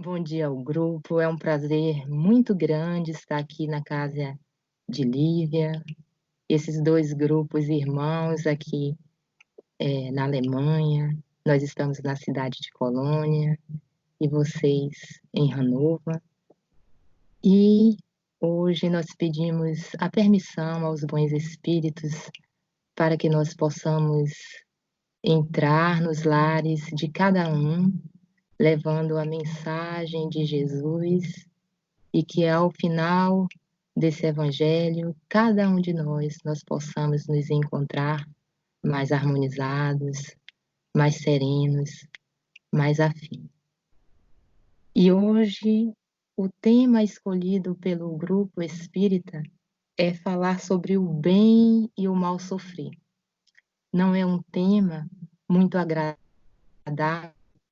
Bom dia ao grupo, é um prazer muito grande estar aqui na casa de Lívia, esses dois grupos irmãos aqui na Alemanha, nós estamos na cidade de Colônia e vocês em Hannover. E hoje nós pedimos a permissão aos bons espíritos para que nós possamos entrar nos lares de cada um, levando a mensagem de Jesus e que ao final desse evangelho, cada um de nós possamos nos encontrar mais harmonizados, mais serenos, mais afins. E hoje, o tema escolhido pelo grupo espírita é falar sobre o bem e o mal sofrer. Não é um tema muito agradável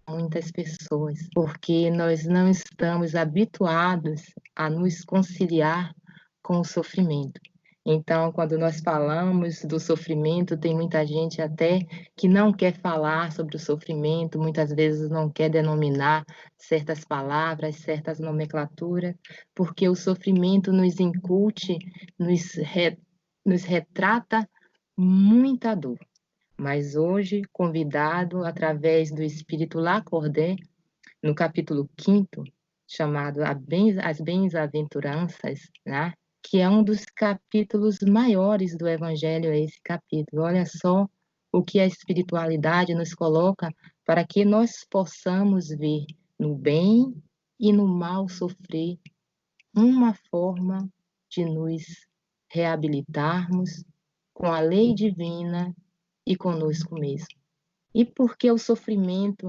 a muitas pessoas, porque nós não estamos habituados a nos conciliar com o sofrimento. Então, quando nós falamos do sofrimento, tem muita gente até que não quer falar sobre o sofrimento, muitas vezes não quer denominar certas palavras, certas nomenclaturas, porque o sofrimento nos incute, nos retrata muita dor. Mas hoje, convidado através do Espírito Lacordaire, no capítulo 5º, chamado As Bem-aventuranças, né? Que é um dos capítulos maiores do Evangelho, é esse capítulo. Olha só o que a espiritualidade nos coloca para que nós possamos ver no bem e no mal sofrer uma forma de nos reabilitarmos com a lei divina e conosco mesmo. E porque o sofrimento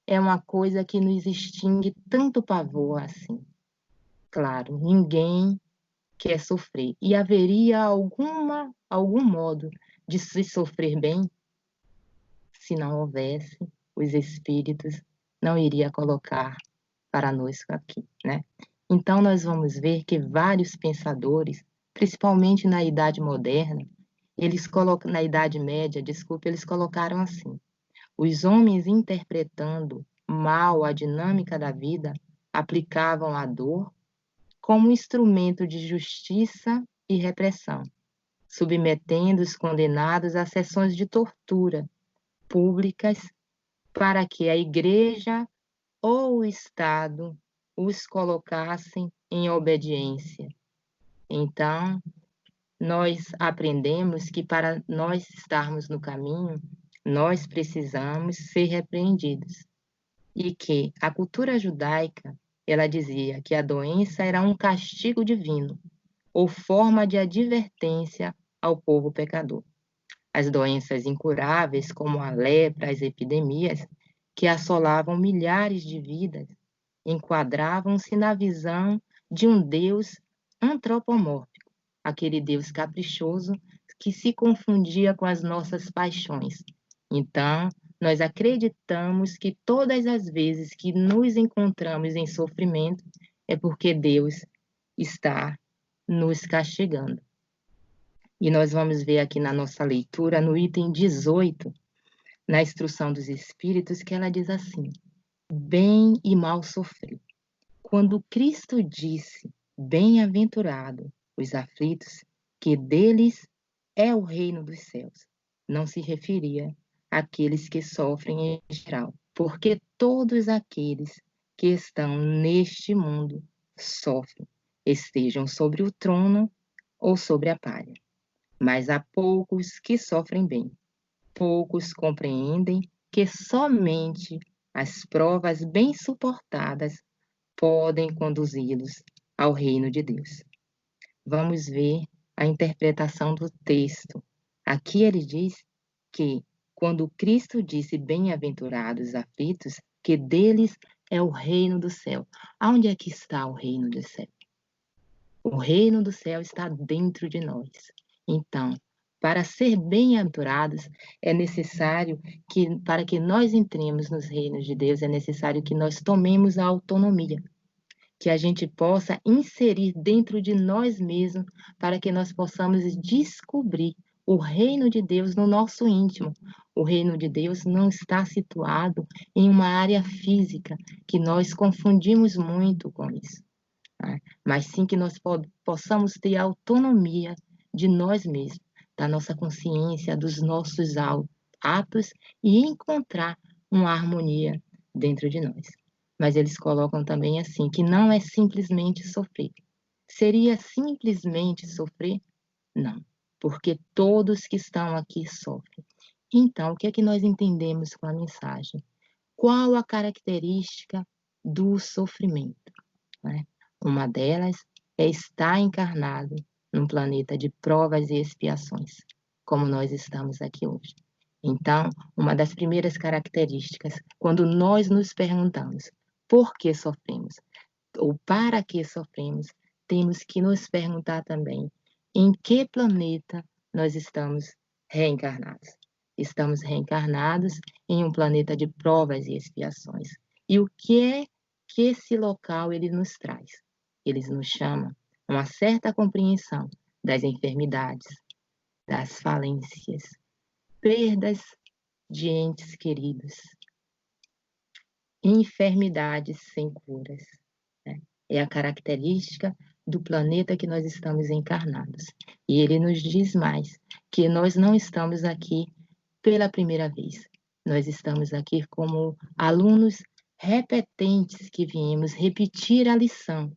é uma coisa que nos extingue tanto pavor assim. Claro, ninguém quer sofrer. E haveria algum modo de se sofrer bem se não houvesse os espíritos, não iria colocar para nós aqui, né? Então nós vamos ver que vários pensadores, principalmente na Idade Moderna, na Idade Média, desculpa, eles colocaram assim: os homens interpretando mal a dinâmica da vida, aplicavam a dor como instrumento de justiça e repressão, submetendo os condenados a sessões de tortura públicas para que a Igreja ou o Estado os colocassem em obediência. Então, nós aprendemos que para nós estarmos no caminho, nós precisamos ser repreendidos. E que a cultura judaica, ela dizia que a doença era um castigo divino, ou forma de advertência ao povo pecador. As doenças incuráveis, como a lepra, as epidemias, que assolavam milhares de vidas, enquadravam-se na visão de um Deus antropomórfico, aquele Deus caprichoso que se confundia com as nossas paixões. Então, nós acreditamos que todas as vezes que nos encontramos em sofrimento é porque Deus está nos castigando. E nós vamos ver aqui na nossa leitura, no item 18, na instrução dos Espíritos, que ela diz assim: bem e mal sofrer. Quando Cristo disse, bem-aventurado os aflitos, que deles é o reino dos céus, não se referia àqueles que sofrem em geral, porque todos aqueles que estão neste mundo sofrem, estejam sobre o trono ou sobre a palha. Mas há poucos que sofrem bem, poucos compreendem que somente as provas bem suportadas podem conduzi-los ao reino de Deus. Vamos ver a interpretação do texto. Aqui ele diz que, quando Cristo disse bem-aventurados os aflitos, que deles é o reino do céu. Aonde é que está o reino do céu? O reino do céu está dentro de nós. Então, para ser bem-aventurados, é necessário que, para que nós entremos nos reinos de Deus, é necessário que nós tomemos a autonomia, que a gente possa inserir dentro de nós mesmos, para que nós possamos descobrir o reino de Deus no nosso íntimo. O reino de Deus não está situado em uma área física, que nós confundimos muito com isso, né? Mas sim que nós possamos ter autonomia de nós mesmos, da nossa consciência, dos nossos atos e encontrar uma harmonia dentro de nós. Mas eles colocam também assim, que não é simplesmente sofrer. Seria simplesmente sofrer? Não, porque todos que estão aqui sofrem. Então, o que é que nós entendemos com a mensagem? Qual a característica do sofrimento, né? Uma delas é estar encarnado num planeta de provas e expiações, como nós estamos aqui hoje. Então, uma das primeiras características, quando nós nos perguntamos por que sofremos ou para que sofremos, temos que nos perguntar também em que planeta nós estamos reencarnados. Estamos reencarnados em um planeta de provas e expiações. E o que é que esse local ele nos traz? Ele nos chama a uma certa compreensão das enfermidades, das falências, perdas de entes queridos, enfermidades sem curas, né? É a característica do planeta que nós estamos encarnados. E ele nos diz mais, que nós não estamos aqui pela primeira vez. Nós estamos aqui como alunos repetentes que viemos repetir a lição.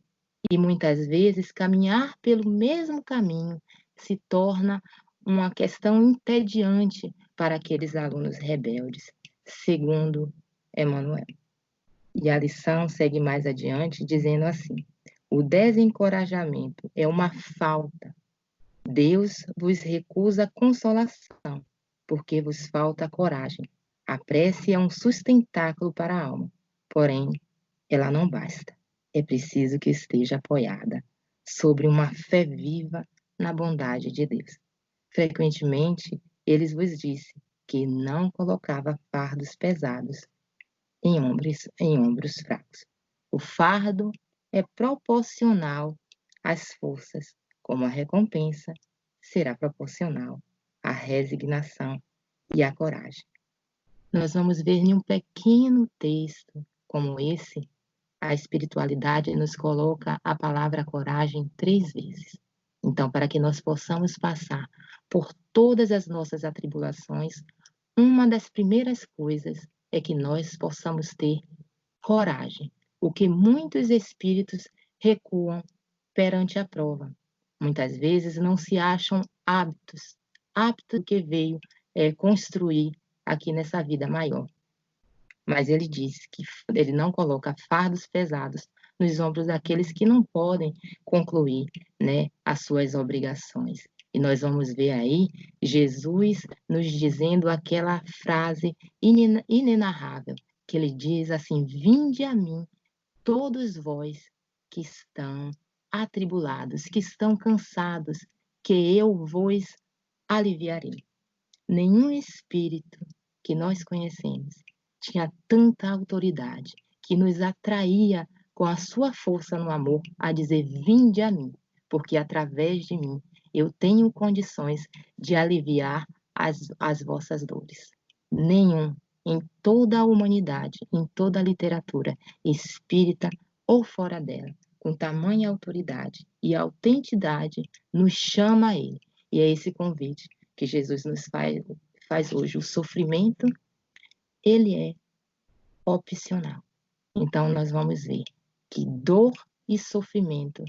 E muitas vezes caminhar pelo mesmo caminho se torna uma questão entediante para aqueles alunos rebeldes, segundo Emmanuel. E a lição segue mais adiante, dizendo assim: o desencorajamento é uma falta. Deus vos recusa consolação, porque vos falta coragem. A prece é um sustentáculo para a alma, porém, ela não basta. É preciso que esteja apoiada sobre uma fé viva na bondade de Deus. Frequentemente, ele vos disse que não colocava fardos pesados em ombros fracos. O fardo é proporcional às forças, como a recompensa será proporcional à resignação e à coragem. Nós vamos ver em um pequeno texto como esse, a espiritualidade nos coloca a palavra coragem 3 vezes. Então, para que nós possamos passar por todas as nossas atribulações, uma das primeiras coisas é que nós possamos ter coragem, o que muitos espíritos recuam perante a prova. Muitas vezes não se acham aptos que veio construir aqui nessa vida maior. Mas ele diz que ele não coloca fardos pesados nos ombros daqueles que não podem concluir, né, as suas obrigações. E nós vamos ver aí Jesus nos dizendo aquela frase inenarrável, que ele diz assim: vinde a mim, todos vós que estão atribulados, que estão cansados, que eu vos aliviarei. Nenhum espírito que nós conhecemos tinha tanta autoridade, que nos atraía com a sua força no amor a dizer: vinde a mim, porque através de mim eu tenho condições de aliviar as vossas dores. Nenhum, em toda a humanidade, em toda a literatura espírita ou fora dela, com tamanha autoridade e autenticidade, nos chama a ele. E é esse convite que Jesus nos faz hoje. O sofrimento, ele é opcional. Então, nós vamos ver que dor e sofrimento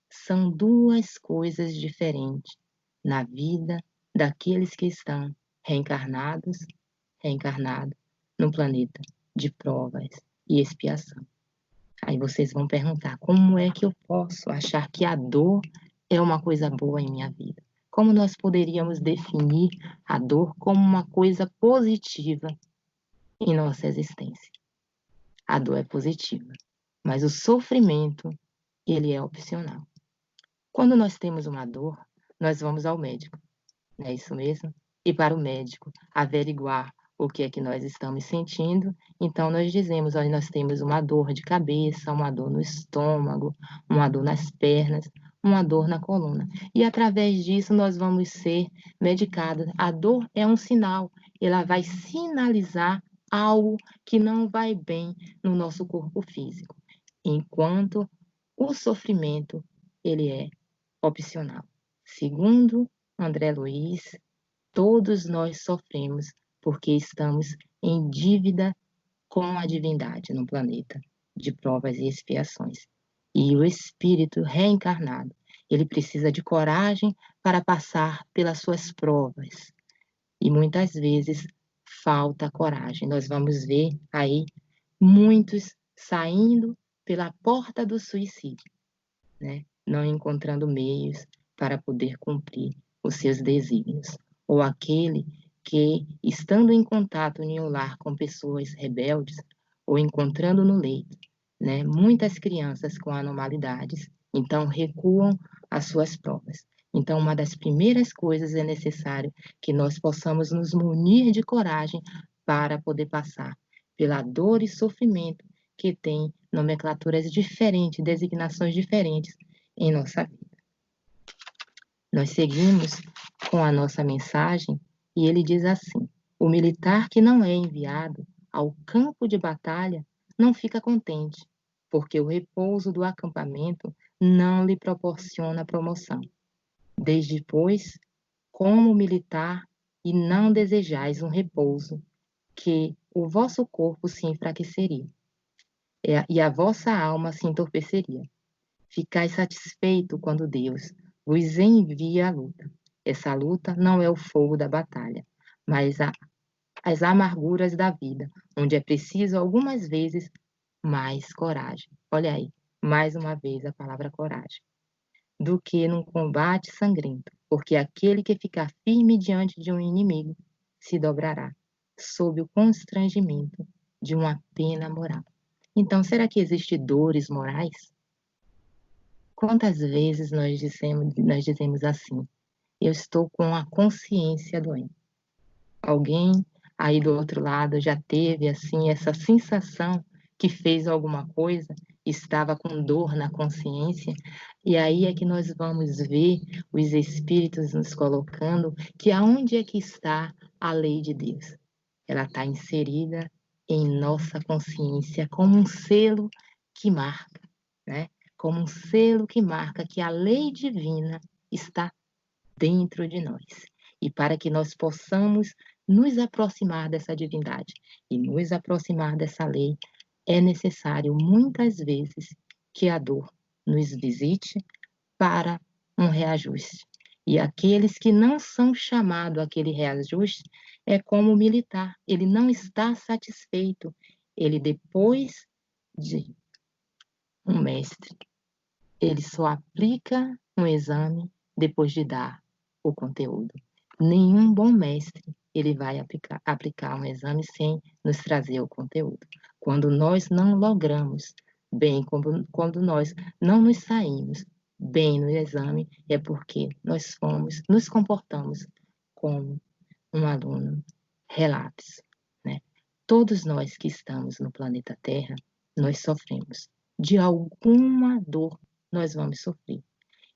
são duas coisas diferentes na vida daqueles que estão reencarnados no planeta de provas e expiação. Aí vocês vão perguntar: como é que eu posso achar que a dor é uma coisa boa em minha vida? Como nós poderíamos definir a dor como uma coisa positiva em nossa existência? A dor é positiva, mas o sofrimento, ele é opcional. Quando nós temos uma dor, nós vamos ao médico, não é isso mesmo? E para o médico averiguar o que é que nós estamos sentindo, então nós dizemos: olha, nós temos uma dor de cabeça, uma dor no estômago, uma dor nas pernas, uma dor na coluna. E através disso nós vamos ser medicados. A dor é um sinal, ela vai sinalizar algo que não vai bem no nosso corpo físico, enquanto o sofrimento ele é opcional. Segundo André Luiz, todos nós sofremos porque estamos em dívida com a divindade no planeta de provas e expiações. E o espírito reencarnado, ele precisa de coragem para passar pelas suas provas. E muitas vezes falta coragem. Nós vamos ver aí muitos saindo pela porta do suicídio, né? Não encontrando meios para poder cumprir os seus desígnios. Ou aquele que, estando em contato em um lar com pessoas rebeldes, ou encontrando no leito, né, muitas crianças com anormalidades, então recuam às suas provas. Então, uma das primeiras coisas é necessário que nós possamos nos munir de coragem para poder passar pela dor e sofrimento que tem nomenclaturas diferentes, designações diferentes em nossa vida. Nós seguimos com a nossa mensagem e ele diz assim: o militar que não é enviado ao campo de batalha não fica contente, porque o repouso do acampamento não lhe proporciona promoção. Desde, pois, como militar, e não desejais um repouso, que o vosso corpo se enfraqueceria, e a vossa alma se entorpeceria. Ficai satisfeito quando Deus vos envia a luta. Essa luta não é o fogo da batalha, mas as amarguras da vida, onde é preciso algumas vezes mais coragem. Olha aí, mais uma vez a palavra coragem. Do que num combate sangrento, porque aquele que ficar firme diante de um inimigo se dobrará sob o constrangimento de uma pena moral. Então, será que existem dores morais? Quantas vezes nós dizemos assim: eu estou com a consciência doente. Alguém aí do outro lado já teve assim essa sensação que fez alguma coisa, estava com dor na consciência, e aí é que nós vamos ver os espíritos nos colocando que aonde é que está a lei de Deus? Ela está inserida em nossa consciência como um selo que marca, né? Como um selo que marca que a lei divina está dentro de nós. E para que nós possamos nos aproximar dessa divindade e nos aproximar dessa lei, é necessário muitas vezes que a dor nos visite para um reajuste. E aqueles que não são chamados àquele reajuste é como o militar, ele não está satisfeito. Ele, depois de um mestre, ele só aplica um exame depois de dar o conteúdo. Nenhum bom mestre ele vai aplicar um exame sem nos trazer o conteúdo. Quando nós não logramos bem, quando nós não nos saímos bem no exame, é porque nós nos comportamos como um aluno relapso, né? Todos nós que estamos no planeta Terra, nós sofremos. De alguma dor nós vamos sofrer.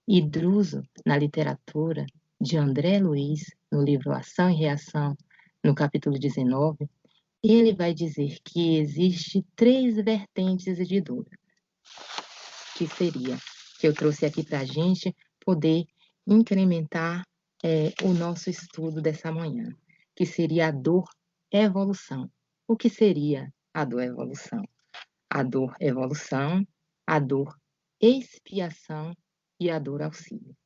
E Druso, na literatura de André Luiz, no livro Ação e Reação, no capítulo 19, ele vai dizer que existe 3 vertentes de dor, que seria, que eu trouxe aqui para a gente poder incrementar o nosso estudo dessa manhã, que seria a dor evolução. O que seria a dor evolução? A dor evolução, a dor expiação e a dor auxílio.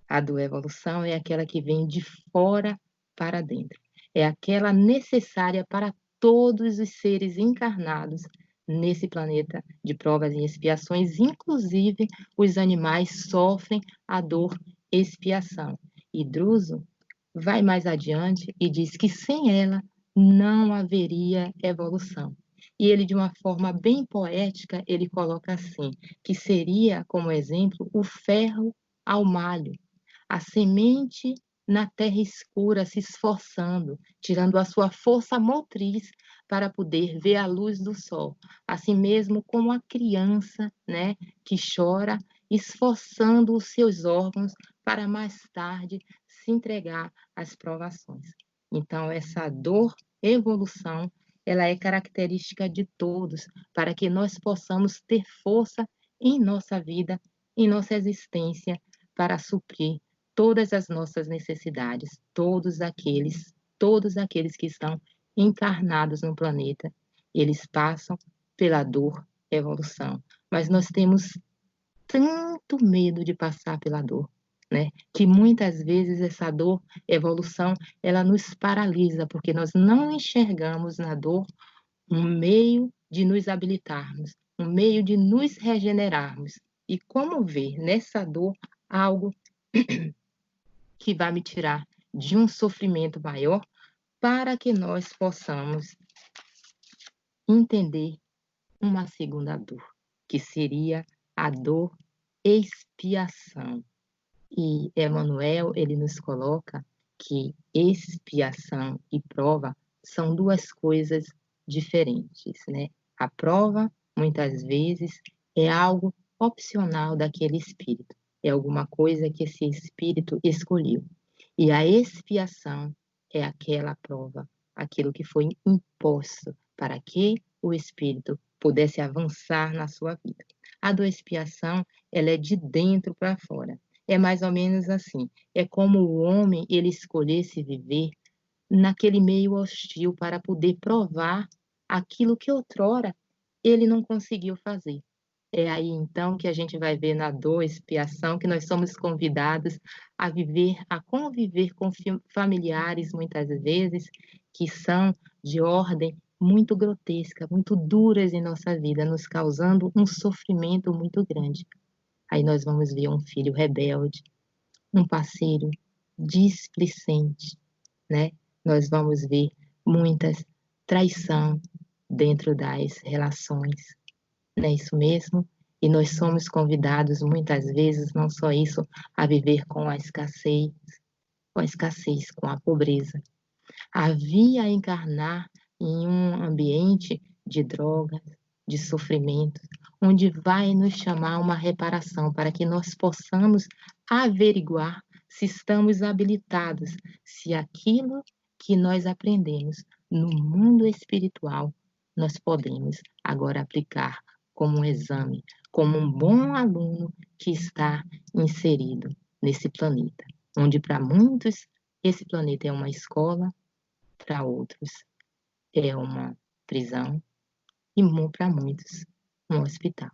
A dor evolução é aquela que vem de fora para dentro. É aquela necessária para todos os seres encarnados nesse planeta de provas e expiações, inclusive os animais sofrem a dor expiação. E Druso vai mais adiante e diz que sem ela não haveria evolução. E ele, de uma forma bem poética, ele coloca assim, que seria, como exemplo, o ferro ao malho, a semente na terra escura se esforçando, tirando a sua força motriz para poder ver a luz do sol. Assim mesmo como a criança, né, que chora esforçando os seus órgãos para mais tarde se entregar às provações. Então, essa dor, evolução, ela é característica de todos, para que nós possamos ter força em nossa vida, em nossa existência, para suprir todas as nossas necessidades, todos aqueles que estão encarnados no planeta, eles passam pela dor, evolução. Mas nós temos tanto medo de passar pela dor, né? Que muitas vezes essa dor, evolução, ela nos paralisa, porque nós não enxergamos na dor um meio de nos habilitarmos, um meio de nos regenerarmos. E como ver nessa dor algo que vai me tirar de um sofrimento maior para que nós possamos entender uma segunda dor, que seria a dor expiação. E Emmanuel, ele nos coloca que expiação e prova são duas coisas diferentes, né? A prova, muitas vezes, é algo opcional daquele espírito, é alguma coisa que esse espírito escolheu. E a expiação é aquela prova, aquilo que foi imposto para que o espírito pudesse avançar na sua vida. A do expiação, ela é de dentro para fora. É mais ou menos assim. É como o homem ele escolhesse viver naquele meio hostil para poder provar aquilo que outrora ele não conseguiu fazer. É aí então que a gente vai ver na dor, expiação, que nós somos convidados a viver, a conviver com familiares, muitas vezes, que são de ordem muito grotesca, muito duras em nossa vida, nos causando um sofrimento muito grande. Aí nós vamos ver um filho rebelde, um parceiro displicente, né? Nós vamos ver muitas traição dentro das relações, não é isso mesmo? E nós somos convidados muitas vezes, não só isso, a viver com a pobreza. Havia encarnar em um ambiente de drogas, de sofrimento, onde vai nos chamar uma reparação para que nós possamos averiguar se estamos habilitados, se aquilo que nós aprendemos no mundo espiritual nós podemos agora aplicar como um exame, como um bom aluno que está inserido nesse planeta, onde para muitos esse planeta é uma escola, para outros é uma prisão e para muitos um hospital.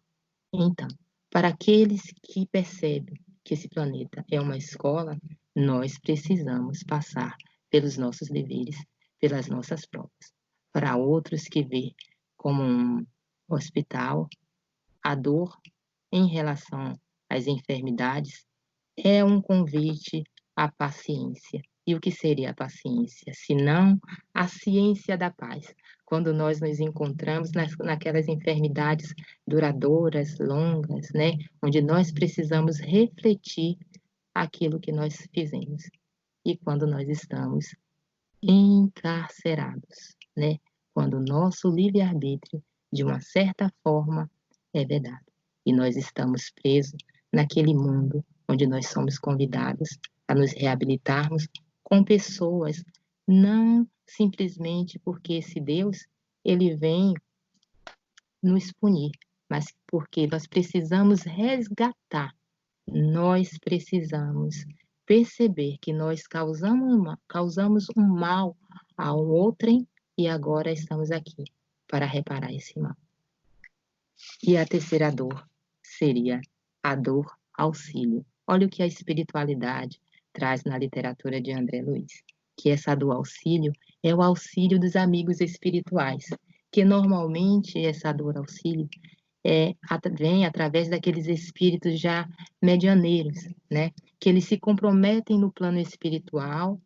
Então, para aqueles que percebem que esse planeta é uma escola, nós precisamos passar pelos nossos deveres, pelas nossas provas. Para outros que vê como um hospital, a dor em relação às enfermidades é um convite à paciência. E o que seria a paciência? Senão a ciência da paz. Quando nós nos encontramos naquelas enfermidades duradouras, longas, né? Onde nós precisamos refletir aquilo que nós fizemos. E quando nós estamos encarcerados, né? Quando o nosso livre-arbítrio, de uma certa forma, é vedado. E nós estamos presos naquele mundo onde nós somos convidados a nos reabilitarmos com pessoas, não simplesmente porque esse Deus, ele vem nos punir, mas porque nós precisamos resgatar, nós precisamos perceber que nós causamos um mal a um outrem e agora estamos aqui para reparar esse mal. E a terceira dor seria a dor auxílio. Olha o que a espiritualidade traz na literatura de André Luiz, que essa dor auxílio é o auxílio dos amigos espirituais, que normalmente essa dor auxílio vem através daqueles espíritos já medianeiros, né? Que eles se comprometem no plano espiritual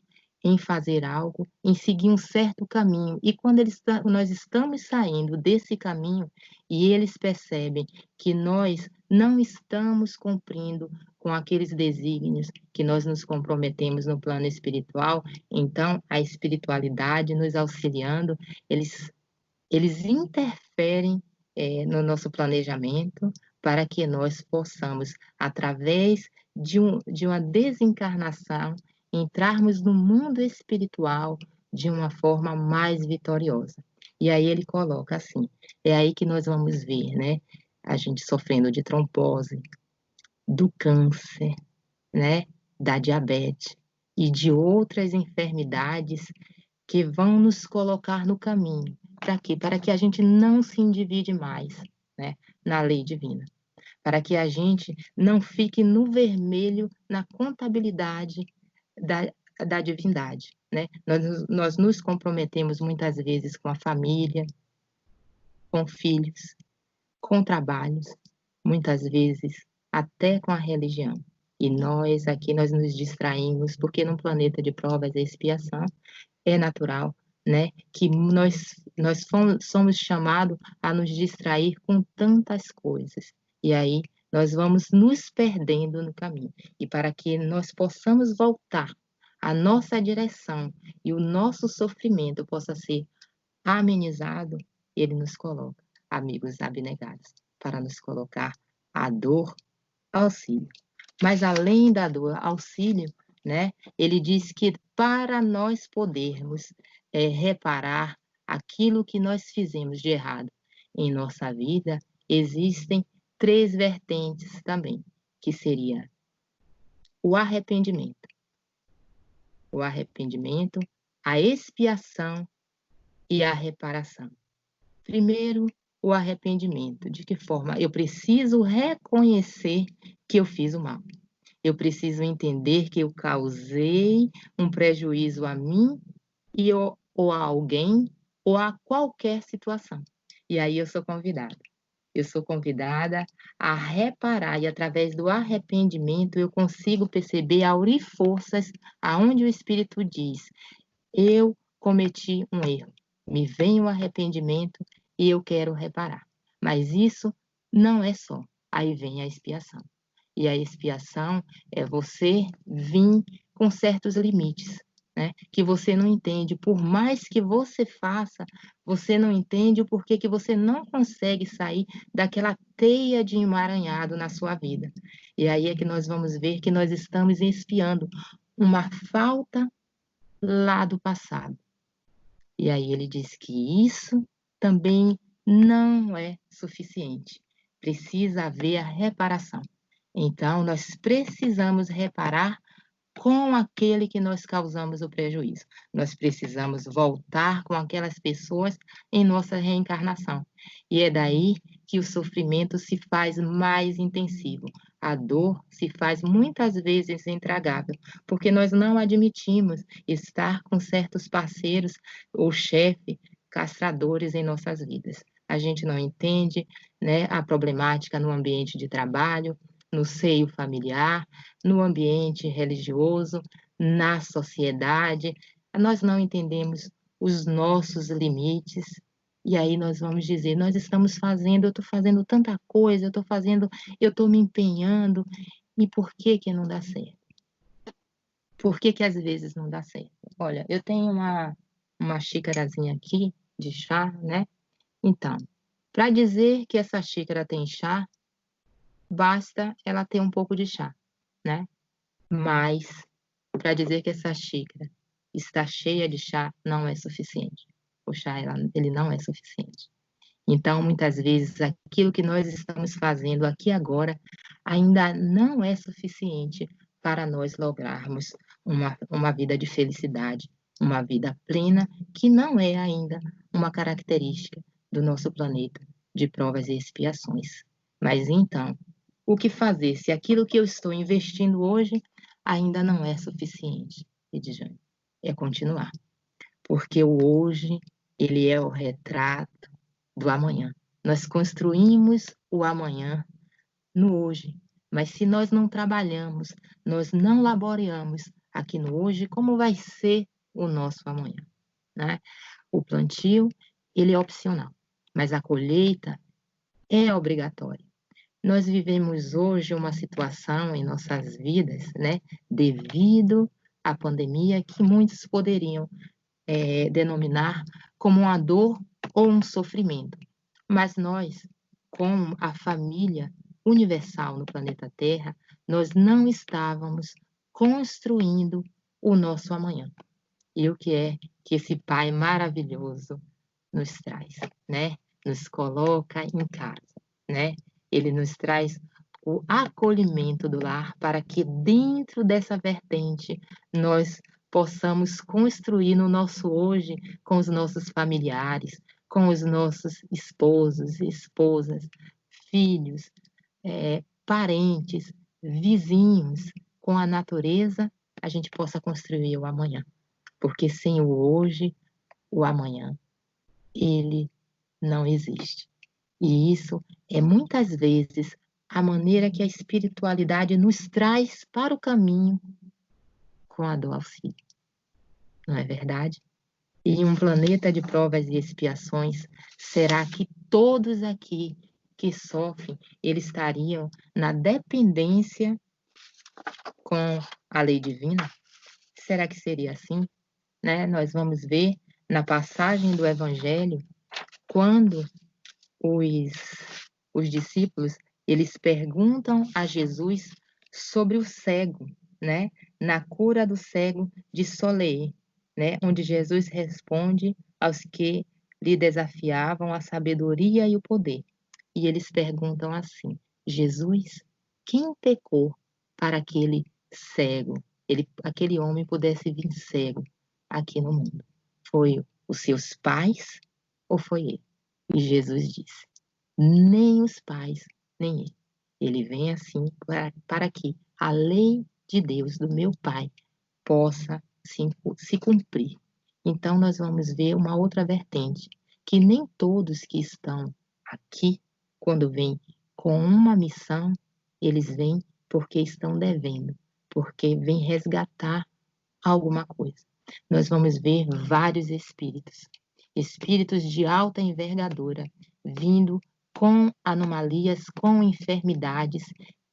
em fazer algo, em seguir um certo caminho. E quando nós estamos saindo desse caminho e eles percebem que nós não estamos cumprindo com aqueles desígnios que nós nos comprometemos no plano espiritual, então a espiritualidade nos auxiliando, eles interferem no nosso planejamento, para que nós possamos, através de uma desencarnação, entrarmos no mundo espiritual de uma forma mais vitoriosa. E aí ele coloca assim, é aí que nós vamos ver, né? A gente sofrendo de trombose, do câncer, né? Da diabetes e de outras enfermidades que vão nos colocar no caminho. Para quê? Para que a gente não se endivide mais, né? Na lei divina. Para que a gente não fique no vermelho na contabilidade da divindade, né? Nós nos comprometemos muitas vezes com a família, com filhos, com trabalhos, muitas vezes até com a religião. E nós aqui nós nos distraímos, porque num planeta de provas e expiação é natural, né, que nós somos chamados a nos distrair com tantas coisas. E aí nós vamos nos perdendo no caminho. E para que nós possamos voltar à nossa direção e o nosso sofrimento possa ser amenizado, ele nos coloca amigos abnegados para nos colocar a dor, auxílio. Mas além da dor, auxílio, né? Ele diz que para nós podermos reparar aquilo que nós fizemos de errado em nossa vida, existem 3 vertentes também, que seria o arrependimento, a expiação e a reparação. Primeiro, o arrependimento. De que forma? Eu preciso reconhecer que eu fiz o mal. Eu preciso entender que eu causei um prejuízo a mim ou a alguém ou a qualquer situação. E aí eu sou convidada. Eu sou convidada a reparar e através do arrependimento eu consigo perceber, aurir forças aonde o Espírito diz: eu cometi um erro. Me vem o arrependimento e eu quero reparar. Mas isso não é só. Aí vem a expiação. E a expiação é você vir com certos limites, né? Que você não entende. Por mais que você faça, você não entende o porquê que você não consegue sair daquela teia de emaranhado na sua vida. E aí é que nós vamos ver que nós estamos expiando uma falta lá do passado. E aí ele diz que isso também não é suficiente. Precisa haver a reparação. Então, nós precisamos reparar com aquele que nós causamos o prejuízo. Nós precisamos voltar com aquelas pessoas em nossa reencarnação. E é daí que o sofrimento se faz mais intensivo. A dor se faz muitas vezes intragável, porque nós não admitimos estar com certos parceiros ou chefe castradores em nossas vidas. A gente não entende, né, a problemática no ambiente de trabalho, no seio familiar, no ambiente religioso, na sociedade. Nós não entendemos os nossos limites. E aí nós vamos dizer, nós estamos fazendo, eu estou fazendo tanta coisa, eu estou me empenhando, e por que que não dá certo? Por que que às vezes não dá certo? Olha, eu tenho uma xícarazinha aqui de chá, né? Então, para dizer que essa xícara tem chá, basta ela ter um pouco de chá, né? Mas para dizer que essa xícara está cheia de chá não é suficiente. O chá ele não é suficiente. Então, muitas vezes, aquilo que nós estamos fazendo aqui agora ainda não é suficiente para nós lograrmos uma vida de felicidade, uma vida plena, que não é ainda uma característica do nosso planeta de provas e expiações. Mas então, o que fazer se aquilo que eu estou investindo hoje ainda não é suficiente, Edjane? É continuar. Porque o hoje, ele é o retrato do amanhã. Nós construímos o amanhã no hoje. Mas se nós não trabalhamos, nós não laboreamos aqui no hoje, como vai ser o nosso amanhã, né? O plantio, ele é opcional, mas a colheita é obrigatória. Nós vivemos hoje uma situação em nossas vidas, né, devido à pandemia, que muitos poderiam denominar como uma dor ou um sofrimento. Mas nós com a família universal no planeta Terra, nós não estávamos construindo o nosso amanhã. E o que é que esse Pai maravilhoso nos traz, né? Nos coloca em casa, né? Ele nos traz o acolhimento do lar para que dentro dessa vertente nós possamos construir no nosso hoje com os nossos familiares, com os nossos esposos, esposas, filhos, parentes, vizinhos, com a natureza, a gente possa construir o amanhã. Porque sem o hoje, o amanhã, ele não existe. E isso é muitas vezes a maneira que a espiritualidade nos traz para o caminho com a do auxílio. Não é verdade? E em um planeta de provas e expiações, será que todos aqui que sofrem, eles estariam na dependência com a lei divina? Será que seria assim? Né? Nós vamos ver na passagem do Evangelho, quando os discípulos, eles perguntam a Jesus sobre o cego, né? Na cura do cego de Soleé, né? Onde Jesus responde aos que lhe desafiavam a sabedoria e o poder. E eles perguntam assim: Jesus, quem pecou para aquele cego, aquele homem pudesse vir cego aqui no mundo? Foi os seus pais ou foi ele? E Jesus disse: nem os pais, nem ele. Ele vem assim para que a lei de Deus, do meu Pai, possa se cumprir. Então, nós vamos ver uma outra vertente, que nem todos que estão aqui, quando vêm com uma missão, eles vêm porque estão devendo, porque vêm resgatar alguma coisa. Nós vamos ver vários espíritos, espíritos de alta envergadura, vindo com anomalias, com enfermidades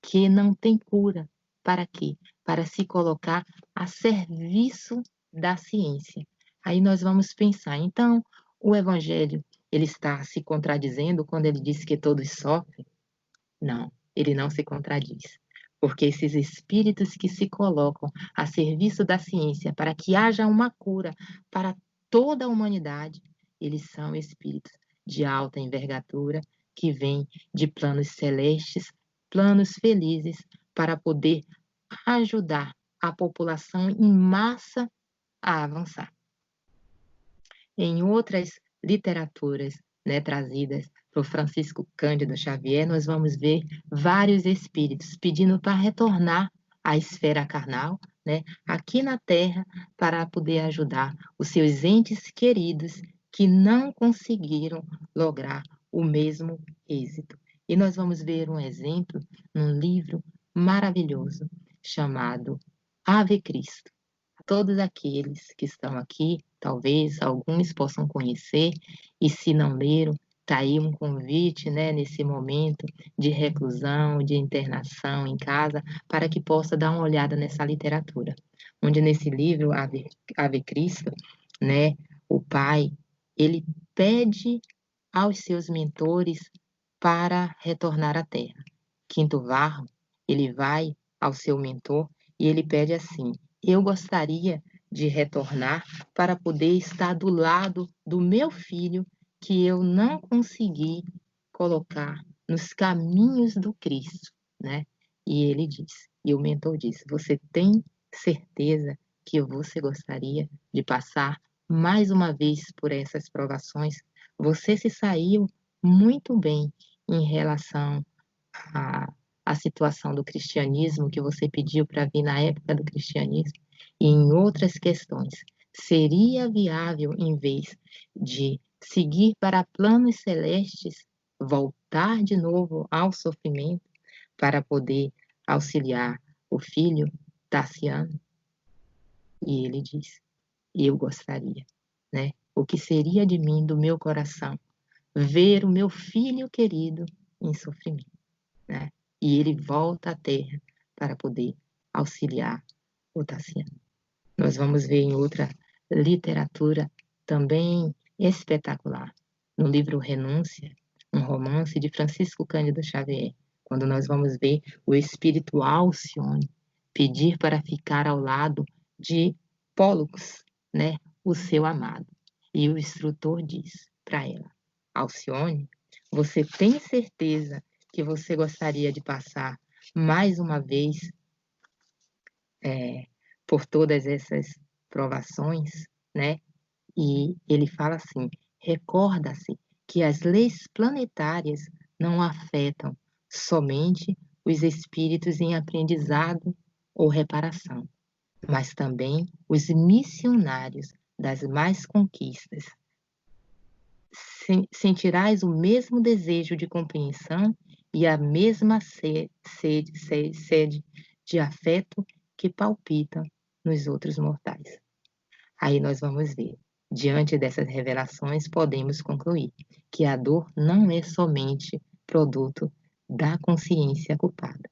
que não têm cura. Para quê? Para se colocar a serviço da ciência. Aí nós vamos pensar, então, o Evangelho, ele está se contradizendo quando ele diz que todos sofrem? Não, ele não se contradiz. Porque esses espíritos que se colocam a serviço da ciência para que haja uma cura para toda a humanidade, eles são espíritos de alta envergadura que vêm de planos celestes, planos felizes, para poder ajudar a população em massa a avançar. Em outras literaturas, né, trazidas por Francisco Cândido Xavier, nós vamos ver vários espíritos pedindo para retornar à esfera carnal, né, aqui na Terra, para poder ajudar os seus entes queridos que não conseguiram lograr o mesmo êxito. E nós vamos ver um exemplo num livro maravilhoso chamado Ave Cristo. Todos aqueles que estão aqui, talvez alguns possam conhecer, e se não leram, está aí um convite, né, nesse momento de reclusão, de internação em casa, para que possa dar uma olhada nessa literatura. Onde nesse livro, Ave Cristo, né, o pai, ele pede aos seus mentores para retornar à Terra. Quinto Varro, ele vai ao seu mentor e ele pede assim: eu gostaria de retornar para poder estar do lado do meu filho que eu não consegui colocar nos caminhos do Cristo, né? E ele diz, e o mentor diz: você tem certeza que você gostaria de passar mais uma vez por essas provações? Você se saiu muito bem em relação à situação do cristianismo que você pediu para vir na época do cristianismo e em outras questões. Seria viável, em vez de seguir para planos celestes, voltar de novo ao sofrimento para poder auxiliar o filho Tassiano? E ele diz: eu gostaria, né? O que seria de mim, do meu coração, ver o meu filho querido em sofrimento, né? E ele volta à Terra para poder auxiliar o Tassiano. Nós vamos ver em outra literatura também espetacular, no livro Renúncia, um romance de Francisco Cândido Xavier, quando nós vamos ver o espírito Alcione pedir para ficar ao lado de Pólux, né, o seu amado. E o instrutor diz para ela: Alcione, você tem certeza que você gostaria de passar mais uma vez por todas essas provações, né? E ele fala assim: recorda-se que as leis planetárias não afetam somente os espíritos em aprendizado ou reparação, mas também os missionários das mais conquistas. Sentirás o mesmo desejo de compreensão e a mesma sede de afeto que palpitam nos outros mortais. Aí nós vamos ver. Diante dessas revelações, podemos concluir que a dor não é somente produto da consciência culpada.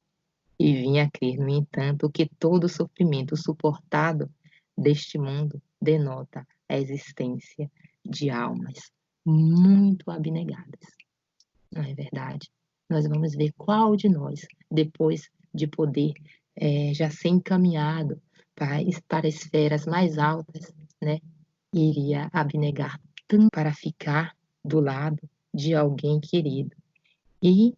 E vim a crer, no entanto, que todo sofrimento suportado deste mundo denota a existência de almas muito abnegadas. Não é verdade? Nós vamos ver qual de nós, depois de poder já ser encaminhado para esferas mais altas, né, iria abnegar tanto para ficar do lado de alguém querido. E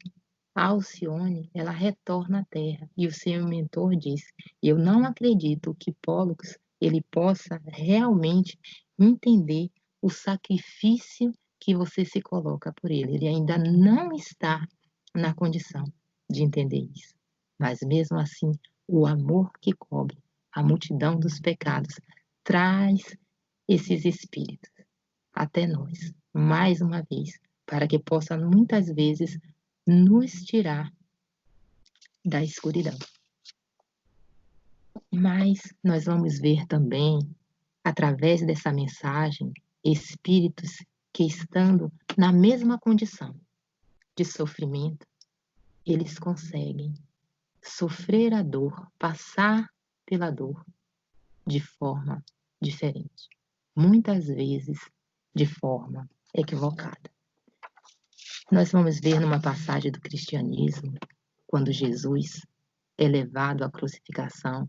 a Alcione, ela retorna à Terra e o seu mentor diz: eu não acredito que Pólux ele possa realmente entender o sacrifício que você se coloca por ele. Ele ainda não está na condição de entender isso. Mas mesmo assim, o amor que cobre a multidão dos pecados traz esses espíritos até nós, mais uma vez, para que possa muitas vezes nos tirar da escuridão. Mas nós vamos ver também, através dessa mensagem, espíritos que, estando na mesma condição de sofrimento, eles conseguem sofrer a dor, passar pela dor de forma diferente, muitas vezes de forma equivocada. Nós vamos ver numa passagem do cristianismo, quando Jesus é levado à crucificação,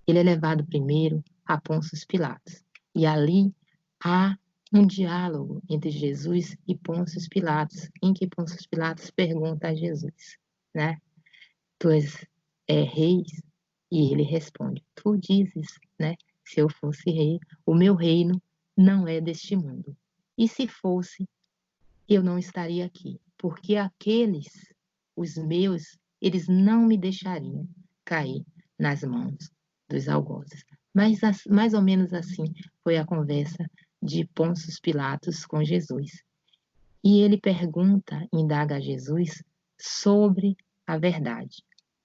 ele é levado primeiro a Pôncio Pilatos. E ali há um diálogo entre Jesus e Pôncio Pilatos, em que Pôncio Pilatos pergunta a Jesus, né? Tu és reis? E ele responde: tu dizes, né? Se eu fosse rei, o meu reino não é deste mundo. E se fosse, eu não estaria aqui, porque aqueles, os meus, eles não me deixariam cair nas mãos dos algozes. Mas mais ou menos assim foi a conversa de Pôncio Pilatos com Jesus. E ele pergunta, indaga a Jesus sobre a verdade.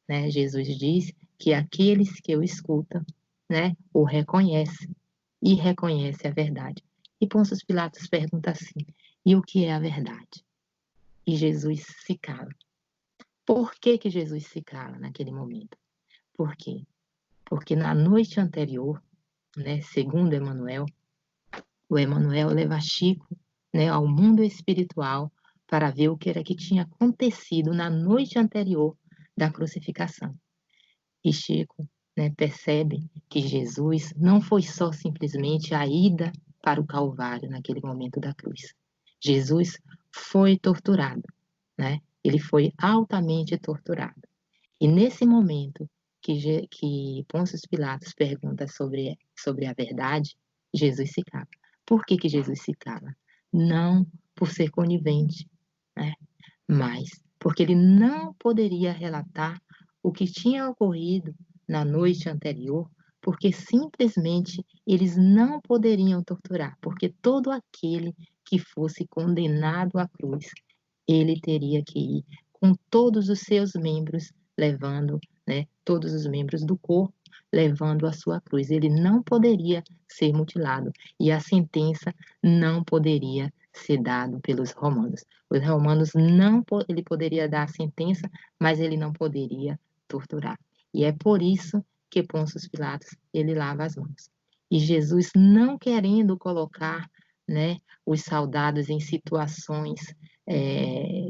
Né? Jesus diz que aqueles que o escutam, né, o reconhecem e reconhecem a verdade. E Pôncio Pilatos pergunta assim: e o que é a verdade? E Jesus se cala. Por que que Jesus se cala naquele momento? Por quê? Porque na noite anterior, né, segundo Emmanuel, o Emmanuel leva Chico, né, ao mundo espiritual para ver o que era que tinha acontecido na noite anterior da crucificação. E Chico, né, percebe que Jesus não foi só simplesmente a ida para o Calvário naquele momento da cruz. Jesus foi torturado, né? Ele foi altamente torturado. E nesse momento que Pôncio Pilatos pergunta sobre a verdade, Jesus se cala. Por que que Jesus se cala? Não por ser conivente, né? Mas porque ele não poderia relatar o que tinha ocorrido na noite anterior, porque simplesmente eles não poderiam torturar, porque todo aquele que fosse condenado à cruz, ele teria que ir com todos os seus membros, levando, né, todos os membros do corpo, levando a sua cruz. Ele não poderia ser mutilado e a sentença não poderia ser dada pelos romanos. Os romanos não, ele poderia dar a sentença, mas ele não poderia torturar. E é por isso que Pôncio Pilatos, ele lava as mãos. E Jesus, não querendo colocar, né, os soldados em situações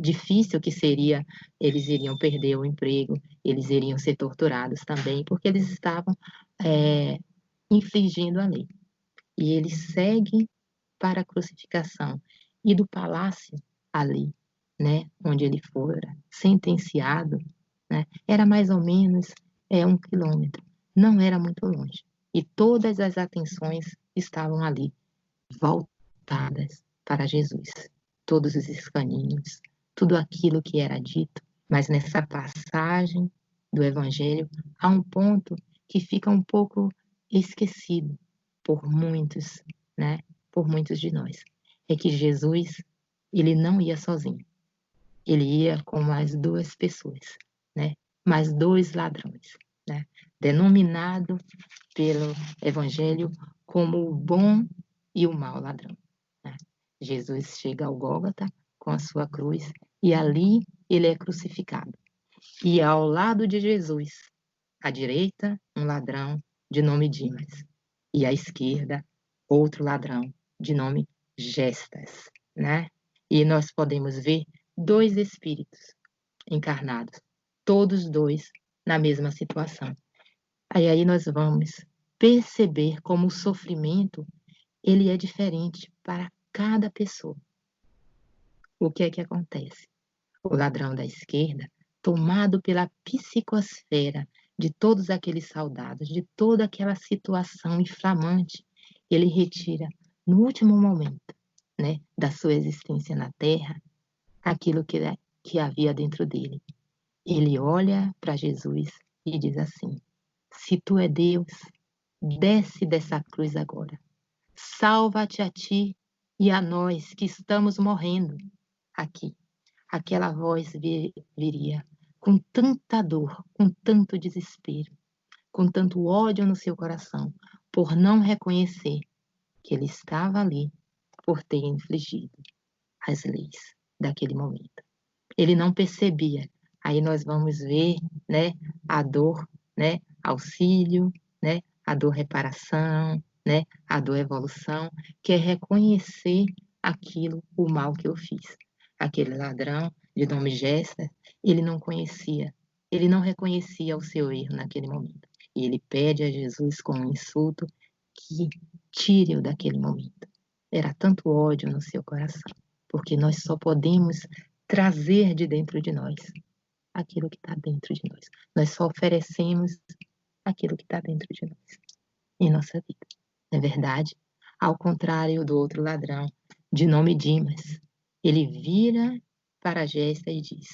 difícil que seria, eles iriam perder o emprego, eles iriam ser torturados também, porque eles estavam infringindo a lei. E ele segue para a crucificação. E do palácio ali, né, onde ele fora sentenciado, né, era mais ou menos 1 quilômetro. Não era muito longe. E todas as atenções estavam ali, voltadas para Jesus. Todos os escaninhos, tudo aquilo que era dito. Mas nessa passagem do Evangelho, há um ponto que fica um pouco esquecido por muitos, né? Por muitos de nós. É que Jesus, ele não ia sozinho. Ele ia com mais 2 pessoas, né? Mais 2 ladrões, né? Denominado pelo Evangelho como o bom e o mau ladrão, né? Jesus chega ao Gólgota com a sua cruz e ali ele é crucificado. E ao lado de Jesus, à direita, um ladrão de nome Dimas, e à esquerda, outro ladrão de nome Gestas, né? E nós podemos ver 2 espíritos encarnados, todos 2 na mesma situação. Aí nós vamos perceber como o sofrimento ele é diferente para cada pessoa. O que é que acontece? O ladrão da esquerda, tomado pela psicosfera de todos aqueles soldados, de toda aquela situação inflamante, ele retira no último momento, né, da sua existência na Terra, aquilo que havia dentro dele. Ele olha para Jesus e diz assim: se tu é Deus, desce dessa cruz agora. Salva-te a ti e a nós que estamos morrendo aqui. Aquela voz viria com tanta dor, com tanto desespero, com tanto ódio no seu coração, por não reconhecer que ele estava ali por ter infligido as leis daquele momento. Ele não percebia. Aí nós vamos ver, né, a dor, né, auxílio, né, a dor reparação, né, a dor evolução, que é reconhecer aquilo, o mal que eu fiz. Aquele ladrão de nome Gesta, ele não conhecia, ele não reconhecia o seu erro naquele momento. E ele pede a Jesus com um insulto que tire-o daquele momento. Era tanto ódio no seu coração, porque nós só podemos trazer de dentro de nós aquilo que está dentro de nós. Nós só oferecemos aquilo que está dentro de nós, em nossa vida. Não é verdade? Ao contrário do outro ladrão, de nome Dimas, ele vira para a Gesta e diz: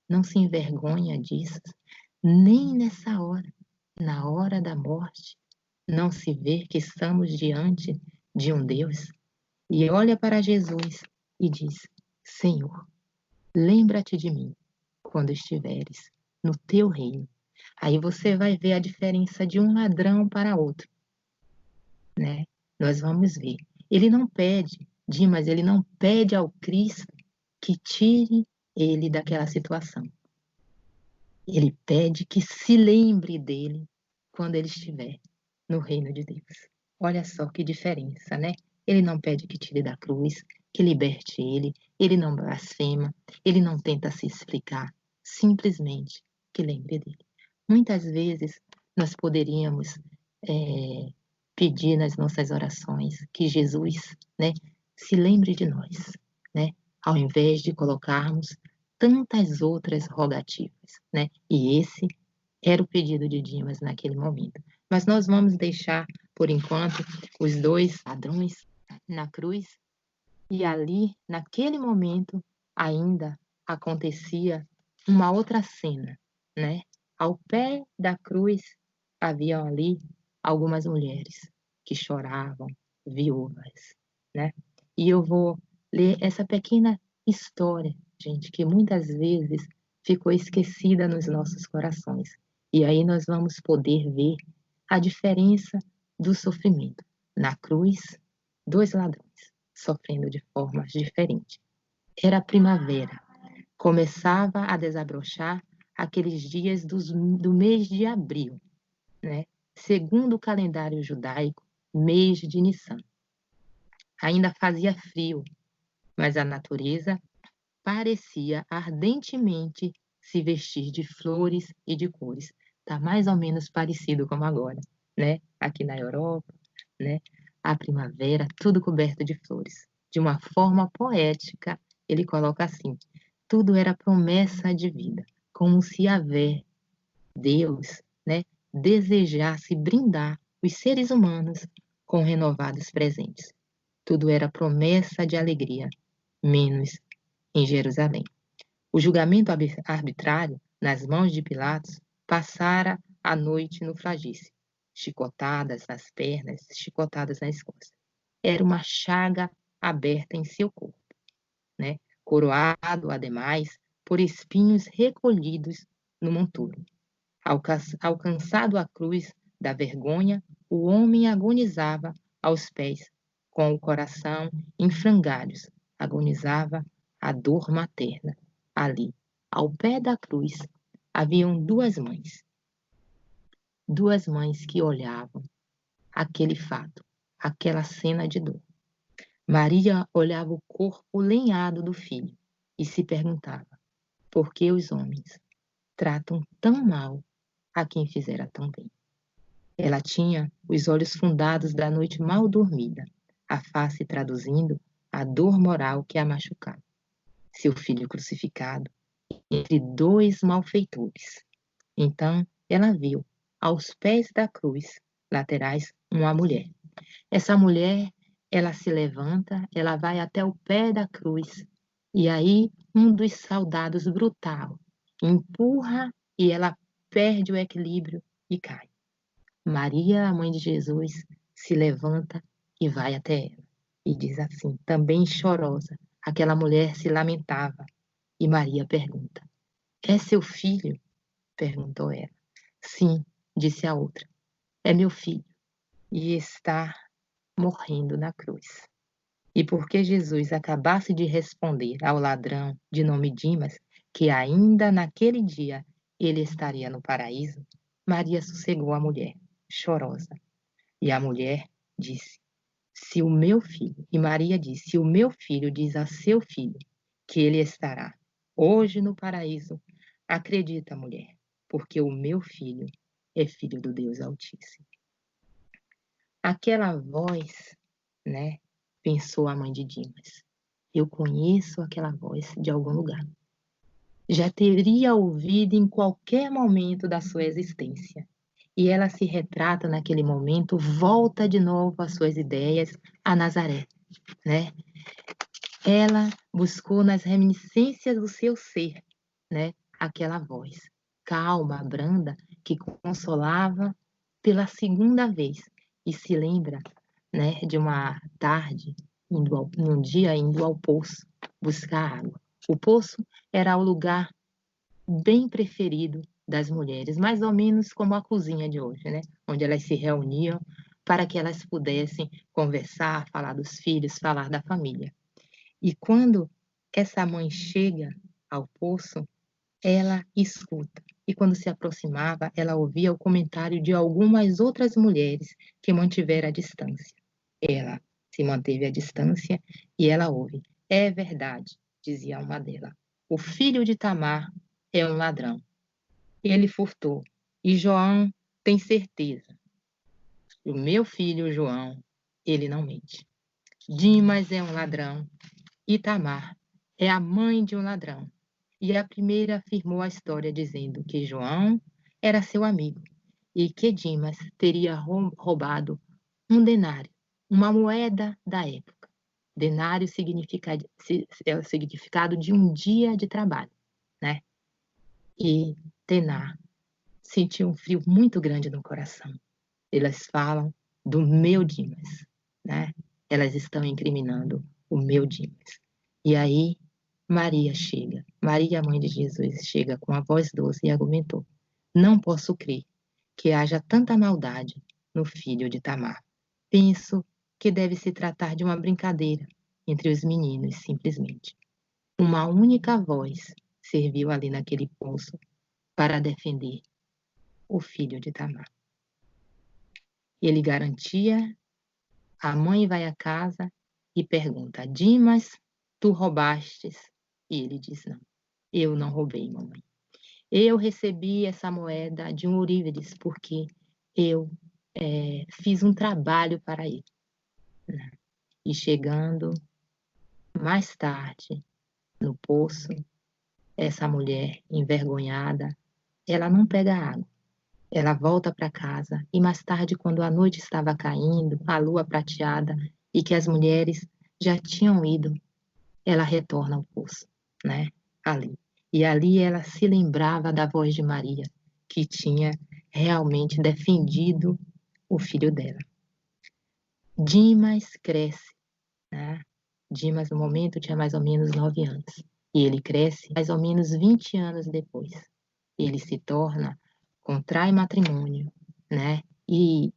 não se envergonha disso, nem nessa hora, na hora da morte, não se vê que estamos diante de um Deus? E olha para Jesus e diz: Senhor, lembra-te de mim quando estiveres no teu reino. Aí você vai ver a diferença de um ladrão para outro, né? Nós vamos ver. Ele não pede, Dimas, ele não pede ao Cristo que tire ele daquela situação. Ele pede que se lembre dele quando ele estiver no reino de Deus. Olha só que diferença, né? Ele não pede que tire da cruz, que liberte ele não blasfema, ele não tenta se explicar, simplesmente que lembre dele. Muitas vezes nós poderíamos pedir nas nossas orações que Jesus, né, se lembre de nós, né, ao invés de colocarmos tantas outras rogativas, né? E esse era o pedido de Dimas naquele momento. Mas nós vamos deixar, por enquanto, os 2 ladrões na cruz, e ali, naquele momento, ainda acontecia uma outra cena, né? Ao pé da cruz haviam ali algumas mulheres que choravam, viúvas, né? E eu vou ler essa pequena história, gente, que muitas vezes ficou esquecida nos nossos corações. E aí nós vamos poder ver a diferença do sofrimento. Na cruz, 2 ladrões sofrendo de formas diferentes. Era a primavera, começava a desabrochar aqueles dias do mês de abril, né? Segundo o calendário judaico, mês de Nissan. Ainda fazia frio, mas a natureza parecia ardentemente se vestir de flores e de cores. Está mais ou menos parecido como agora, né? Aqui na Europa, né? A primavera, tudo coberto de flores. De uma forma poética, ele coloca assim: tudo era promessa de vida, como se haver Deus, né, desejasse brindar os seres humanos com renovados presentes. Tudo era promessa de alegria, menos em Jerusalém. O julgamento arbitrário, nas mãos de Pilatos, passara a noite no flagício. Chicotadas nas pernas, chicotadas nas costas. Era uma chaga aberta em seu corpo, né? Coroado, ademais, por espinhos recolhidos no monturo. Alcançado a cruz da vergonha, o homem agonizava aos pés, com o coração em frangalhos, agonizava a dor materna. Ali, ao pé da cruz, haviam duas mães que olhavam aquele fato, aquela cena de dor. Maria olhava o corpo lenhado do filho e se perguntava: por que os homens tratam tão mal a quem fizera tão bem? Ela tinha os olhos fundados da noite mal dormida, a face traduzindo a dor moral que a machucava. Seu filho crucificado entre dois malfeitores. Então ela viu, aos pés da cruz laterais, uma mulher. Essa mulher, ela se levanta, ela vai até o pé da cruz, e aí um dos soldados brutal empurra e ela perde o equilíbrio e cai. Maria, a mãe de Jesus, se levanta e vai até ela. E diz assim, também chorosa, aquela mulher se lamentava. E Maria pergunta: é seu filho? Perguntou ela. Sim, disse a outra, é meu filho. E está morrendo na cruz. E porque Jesus acabasse de responder ao ladrão de nome Dimas, que ainda naquele dia ele estaria no paraíso, Maria sossegou a mulher, chorosa. E a mulher disse: se o meu filho, e Maria disse: se o meu filho diz a seu filho que ele estará hoje no paraíso, acredita, mulher, porque o meu filho é filho do Deus Altíssimo. Aquela voz, né? Pensou a mãe de Dimas. Eu conheço aquela voz de algum lugar. Já teria ouvido em qualquer momento da sua existência. E ela se retrata naquele momento, volta de novo às suas ideias a Nazaré, né? Ela buscou nas reminiscências do seu ser, né? Aquela voz calma, branda, que consolava pela segunda vez e se lembra, né, de uma tarde num dia indo ao poço buscar água. O poço era o lugar bem preferido das mulheres, mais ou menos como a cozinha de hoje, né? Onde elas se reuniam para que elas pudessem conversar, falar dos filhos, falar da família. E quando essa mãe chega ao poço, ela escuta. E quando se aproximava, ela ouvia o comentário de algumas outras mulheres que mantiveram a distância. Ela se manteve à distância e ela ouve. É verdade, dizia uma delas. O filho de Tamar é um ladrão. Ele furtou. E João tem certeza. O meu filho João, ele não mente. Dimas é um ladrão. E Tamar é a mãe de um ladrão. E a primeira afirmou a história dizendo que João era seu amigo e que Dimas teria roubado um denário, uma moeda da época. Denário é o significado de um dia de trabalho, né? E Tenar sentiu um frio muito grande no coração. Elas falam do meu Dimas, né? Elas estão incriminando o meu Dimas. E aí Maria chega, Maria, mãe de Jesus, chega com a voz doce e argumentou: não posso crer que haja tanta maldade no filho de Tamar. Penso que deve se tratar de uma brincadeira entre os meninos, simplesmente. Uma única voz serviu ali naquele poço para defender o filho de Tamar. Ele garantia, a mãe vai à casa e pergunta: Dimas, tu roubastes E ele diz: não, eu não roubei, mamãe. Eu recebi essa moeda de um ourives porque eu fiz um trabalho para ele, né? E chegando mais tarde no poço, essa mulher envergonhada, ela não pega água. Ela volta para casa e mais tarde, quando a noite estava caindo, a lua prateada e que as mulheres já tinham ido, ela retorna ao poço, né? Ali. E ali ela se lembrava da voz de Maria, que tinha realmente defendido o filho dela. Dimas cresce, né? Dimas, no momento, tinha mais ou menos 9 anos. E ele cresce mais ou menos 20 anos depois. Ele se torna, contrai matrimônio, né? E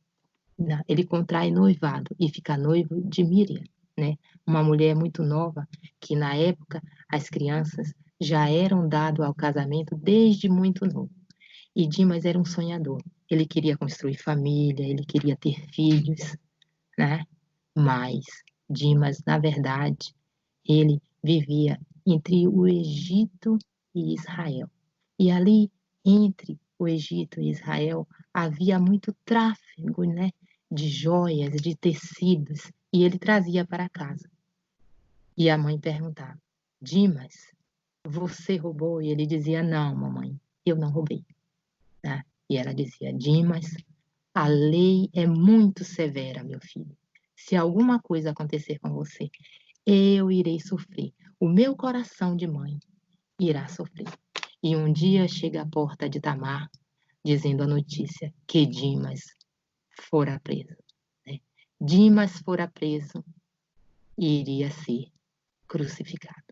ele contrai noivado e fica noivo de Miriam, né? Uma mulher muito nova, que na época as crianças já eram dadas ao casamento desde muito novo. E Dimas era um sonhador. Ele queria construir família, ele queria ter filhos, né? Mas Dimas, na verdade, ele vivia entre o Egito e Israel. E ali, entre o Egito e Israel, havia muito tráfego, né, de joias, de tecidos, e ele trazia para casa. E a mãe perguntava: Dimas, você roubou? E ele dizia: não, mamãe, eu não roubei, né? E ela dizia: Dimas, a lei é muito severa, meu filho. Se alguma coisa acontecer com você, eu irei sofrer. O meu coração de mãe irá sofrer. E um dia chega à porta de Tamar, dizendo a notícia que Dimas fora preso, né? Dimas fora preso e iria ser crucificado.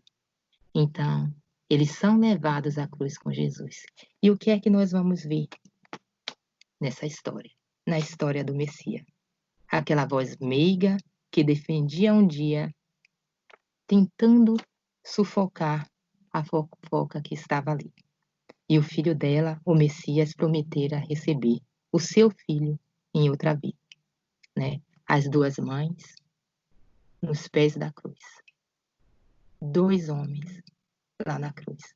Então, eles são levados à cruz com Jesus. E o que é que nós vamos ver nessa história? Na história do Messias. Aquela voz meiga que defendia um dia, tentando sufocar a fofoca que estava ali. E o filho dela, o Messias, prometera receber o seu filho em outra vida, né? As duas mães nos pés da cruz. 2 homens lá na cruz.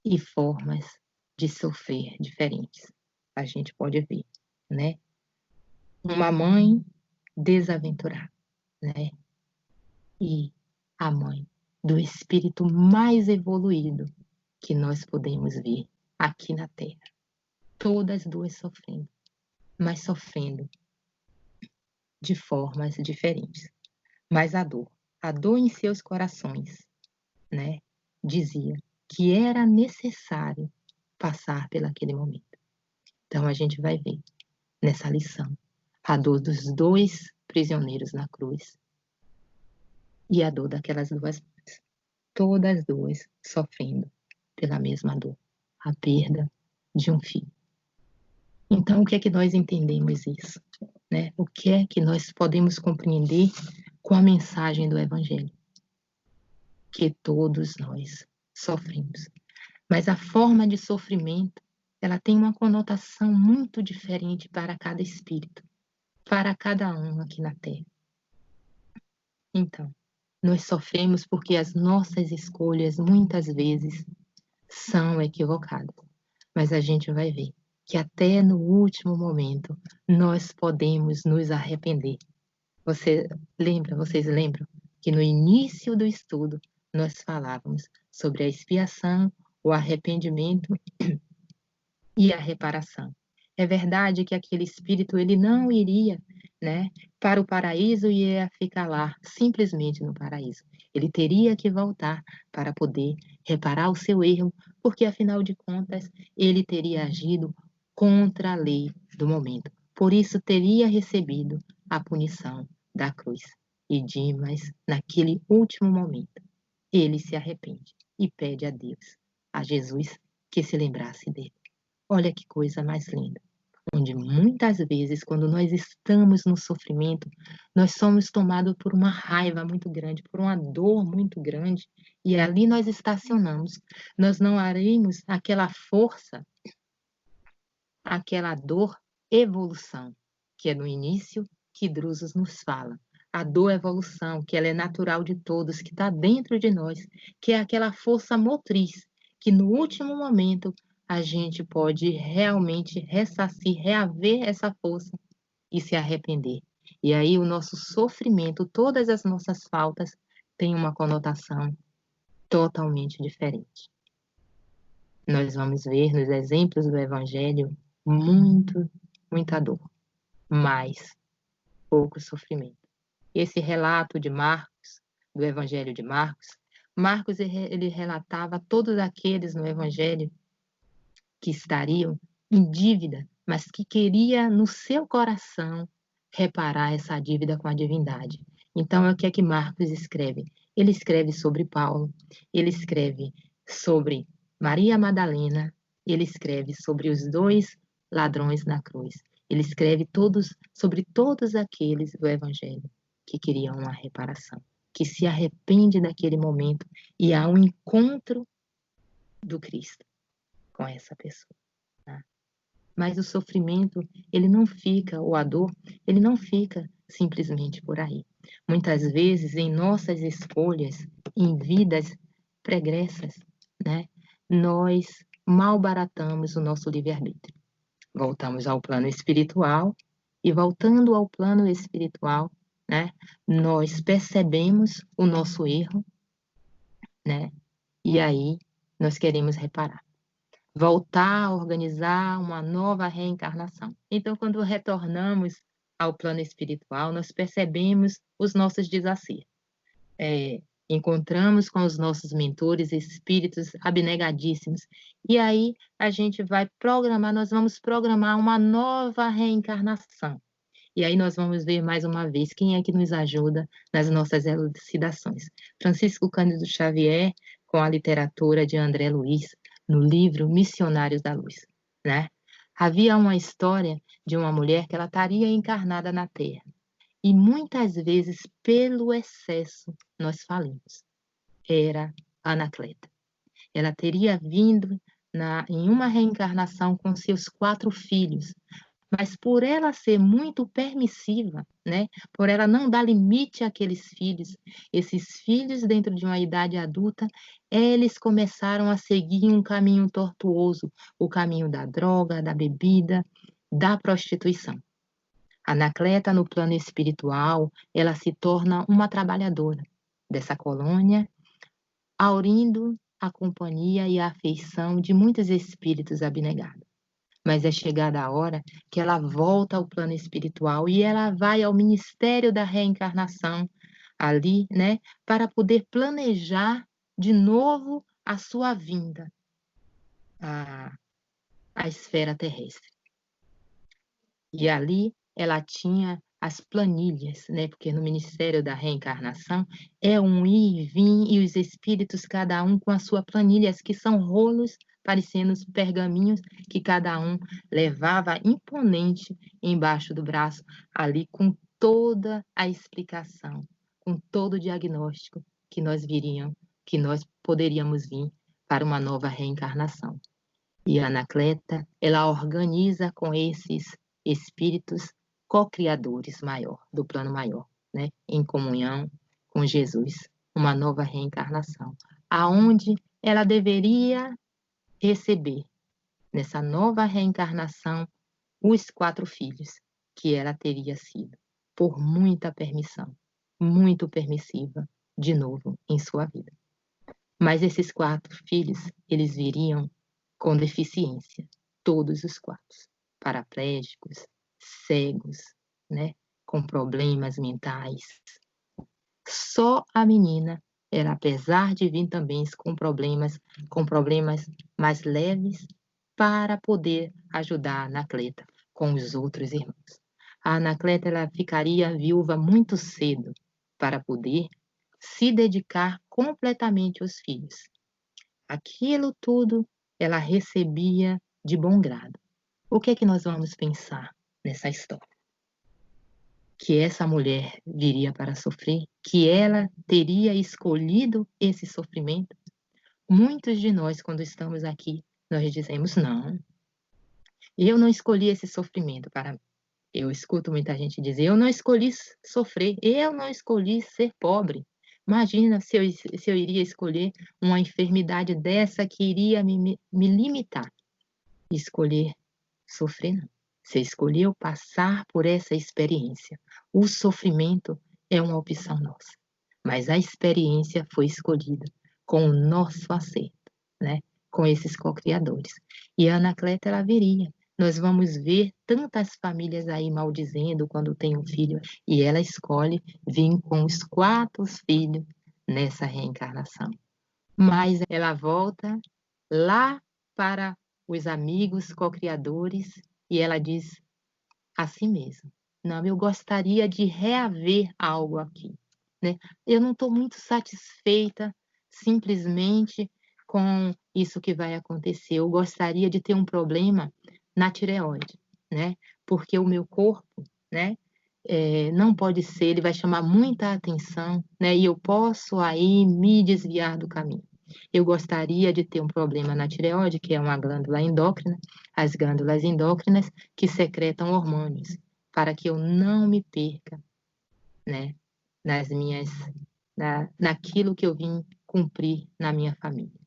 E formas de sofrer diferentes. A gente pode ver, né? Uma mãe desaventurada, né? E a mãe do espírito mais evoluído que nós podemos ver aqui na Terra. Todas duas sofrendo, mas sofrendo de formas diferentes. Mas a dor em seus corações, né, dizia que era necessário passar pelaquele momento. Então a gente vai ver nessa lição a dor dos 2 prisioneiros na cruz e a dor daquelas 2 mães, todas 2 sofrendo pela mesma dor, a perda de um filho. Então, o que é que nós entendemos isso, né? O que é que nós podemos compreender com a mensagem do Evangelho? Que todos nós sofremos. Mas a forma de sofrimento, ela tem uma conotação muito diferente para cada espírito, para cada um aqui na Terra. Então, nós sofremos porque as nossas escolhas, muitas vezes, são equivocadas. Mas a gente vai ver que até no último momento nós podemos nos arrepender. Vocês lembram que no início do estudo nós falávamos sobre a expiação, o arrependimento e a reparação. É verdade que aquele espírito ele não iria, né, para o paraíso e ia ficar lá simplesmente no paraíso. Ele teria que voltar para poder reparar o seu erro, porque afinal de contas ele teria agido contra a lei do momento. Por isso teria recebido a punição da cruz. E Dimas, naquele último momento, ele se arrepende e pede a Deus, a Jesus, que se lembrasse dele. Olha que coisa mais linda. Onde muitas vezes, quando nós estamos no sofrimento, nós somos tomados por uma raiva muito grande, por uma dor muito grande, e ali nós estacionamos. Nós não haremos aquela força, aquela dor, evolução, que é no início que Drusos nos fala. a dor evolução, que ela é natural de todos, que está dentro de nós, que é aquela força motriz, que no último momento a gente pode realmente ressarcir, reaver essa força e se arrepender. E aí o nosso sofrimento, todas as nossas faltas, têm uma conotação totalmente diferente. Nós vamos ver nos exemplos do Evangelho muita dor, mas pouco sofrimento. Esse relato de Marcos, do Evangelho de Marcos, Marcos ele relatava todos aqueles no Evangelho que estariam em dívida, mas que queria no seu coração reparar essa dívida com a divindade. Então, é o que é que Marcos escreve? Ele escreve sobre Paulo, ele escreve sobre Maria Madalena, ele escreve sobre os 2 ladrões na cruz. Ele escreve sobre todos aqueles do Evangelho que queriam uma reparação, que se arrepende daquele momento e há um encontro do Cristo com essa pessoa. Tá? Mas o sofrimento, ele não fica, ou a dor, ele não fica simplesmente por aí. Muitas vezes, em nossas escolhas, em vidas pregressas, né, nós malbaratamos o nosso livre-arbítrio. Voltamos ao plano espiritual, e voltando ao plano espiritual, né, nós percebemos o nosso erro, né, e aí nós queremos reparar. Voltar a organizar uma nova reencarnação. Então, quando retornamos ao plano espiritual, nós percebemos os nossos desacertos. Encontramos com os nossos mentores, espíritos abnegadíssimos, e aí a gente vai programar, nós vamos programar uma nova reencarnação. E aí nós vamos ver mais uma vez quem é que nos ajuda nas nossas elucidações. Francisco Cândido Xavier, com a literatura de André Luiz, no livro Missionários da Luz, né? Havia uma história de uma mulher que ela estaria encarnada na Terra. E muitas vezes, pelo excesso, nós falimos. Era Anacleta. Ela teria vindo em uma reencarnação com seus 4 filhos, mas por ela ser muito permissiva, né? Por ela não dar limite àqueles filhos, esses filhos dentro de uma idade adulta, eles começaram a seguir um caminho tortuoso, o caminho da droga, da bebida, da prostituição. Anacleta, no plano espiritual, ela se torna uma trabalhadora dessa colônia, aurindo a companhia e a afeição de muitos espíritos abnegados. Mas é chegada a hora que ela volta ao plano espiritual e ela vai ao ministério da reencarnação ali, né, para poder planejar de novo a sua vinda à esfera terrestre. E ali ela tinha as planilhas, né, porque no ministério da reencarnação é um ir e vir e os espíritos cada um com a sua planilhas, que são rolos parecendo os pergaminhos que cada um levava imponente embaixo do braço, ali com toda a explicação, com todo o diagnóstico que nós poderíamos vir para uma nova reencarnação. E a Anacleta, ela organiza com esses espíritos co-criadores do plano maior, né, em comunhão com Jesus, uma nova reencarnação, aonde ela deveria receber nessa nova reencarnação os 4 filhos que ela teria sido, por muita permissão, muito permissiva, de novo em sua vida. Mas esses 4 filhos, eles viriam com deficiência, todos os 4, paraplégicos, cegos, né, com problemas mentais. Só a menina, ela, apesar de vir também com problemas mais leves, para poder ajudar a Anacleta com os outros irmãos. A Anacleta, ela ficaria viúva muito cedo para poder se dedicar completamente aos filhos. Aquilo tudo ela recebia de bom grado. O que é que nós vamos pensar nessa história? Que essa mulher viria para sofrer, que ela teria escolhido esse sofrimento. Muitos de nós, quando estamos aqui, nós dizemos, não, eu não escolhi esse sofrimento para mim. Eu escuto muita gente dizer: "Eu não escolhi sofrer, eu não escolhi ser pobre". Imagina se eu iria escolher uma enfermidade dessa que iria me limitar. Escolher sofrer não. Você escolheu passar por essa experiência. O sofrimento é uma opção nossa, mas a experiência foi escolhida com o nosso acerto, né, com esses co-criadores. E a Anacleta, ela viria. Nós vamos ver tantas famílias aí maldizendo quando tem um filho, e ela escolhe vir com os 4 filhos nessa reencarnação. Mas ela volta lá para os amigos co-criadores e ela diz assim mesmo: "Não, eu gostaria de reaver algo aqui, né. Eu não estou muito satisfeita simplesmente com isso que vai acontecer, eu gostaria de ter um problema na tireoide, né, porque o meu corpo, né, não pode ser, ele vai chamar muita atenção, né, e eu posso aí me desviar do caminho. Eu gostaria de ter um problema na tireoide, que é uma glândula endócrina, as glândulas endócrinas que secretam hormônios, para que eu não me perca, né, nas minhas naquilo que eu vim cumprir na minha família,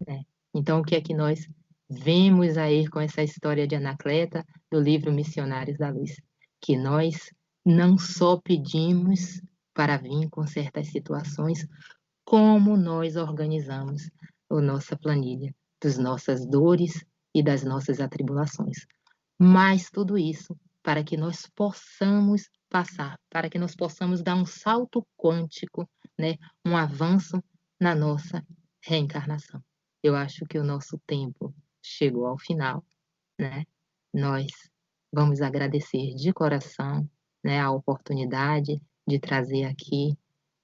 né. Então o que é que nós vemos aí com essa história de Anacleta, do livro Missionários da Luz? Que nós não só pedimos para vir com certas situações, como nós organizamos a nossa planilha das nossas dores e das nossas atribulações. Mas tudo isso para que nós possamos passar, para que nós possamos dar um salto quântico, né, um avanço na nossa reencarnação. Eu acho que o nosso tempo chegou ao final, né. Nós vamos agradecer de coração, né, a oportunidade de trazer aqui,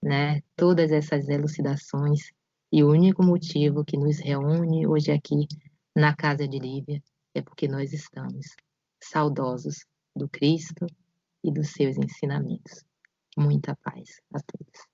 né, todas essas elucidações, e o único motivo que nos reúne hoje aqui na casa de Lívia é porque nós estamos saudosos do Cristo e dos seus ensinamentos. Muita paz a todos.